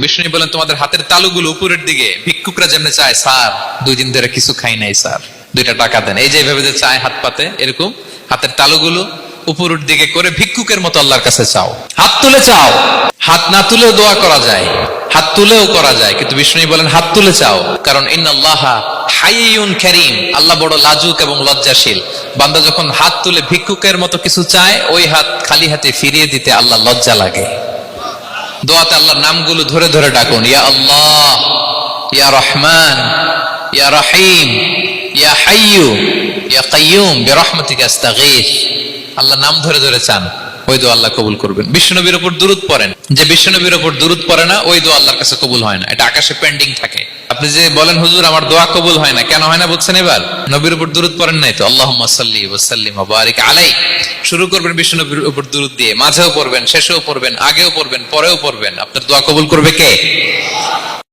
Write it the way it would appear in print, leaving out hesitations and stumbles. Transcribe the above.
বিষ্ণু বলেন তোমাদের হাতের তালুগুলো উপরের দিকে, ভিক্ষুকরা যেমনি চায় স্যার 2 দিন ধরে কিছু খাই নাই স্যার 2টা টাকা দেন, এই যে এইভাবে যে চায় হাত পাতে, এরকম হাতের তালুগুলো উপরের দিকে করে ভিক্ষুকের মতো আল্লাহর কাছে চাও। হাত তুলে চাও, হাত না তুলেও দোয়া করা যায়, হাত তুলেও করা যায়, কিন্তু বিষ্ণু বলেন হাত তুলে চাও, কারণ ইন্নাল্লাহা হাইয়ুন কারীম, আল্লাহ বড় লাজুক এবং লজ্জাশীল। বান্দা যখন হাত তুলে ভিক্ষুকের মতো কিছু চায়, ওই হাত খালি হাতে ফিরিয়ে দিতে আল্লাহ লজ্জা লাগে। দোয়াতে আল্লাহর নামগুলো ধরে ধরে ডাকুন, ইয়া আল্লাহ, ইয়া রহমান, ইয়া রহিম, ইয়া হাইয়ু, ইয়া কাইয়ুম বিরহমাতিকা আস্তাগীথ। আল্লাহ নাম ধরে ধরে চান, ওই দোয়া আল্লাহ কবুল করবেন। বিশ্বনবীর উপর দুরূদ পড়েন, যে বিশ্বনবীর উপর দুরূদ পড়ে না ওই দোয়া আল্লাহর কাছে কবুল হয় না, এটা আকাশে পেন্ডিং থাকে। আপনি যে বলেন হুজুর আমার দোয়া কবুল হয় না, কেন হয় না বলছেন? এবার নবীর উপর দুরূদ পড়েন নাই তো। আল্লাহুম্মা সাল্লি ওয়া সাল্লিম ওয়া বারিক আলাইহি, শুরু করবেন বিশ্বনবীর উপর দুরূদ দিয়ে, মাঝেও পড়বেন, শেষেও পড়বেন, আগেও পড়বেন, পরেও পড়বেন। আপনার দোয়া কবুল করবে কে?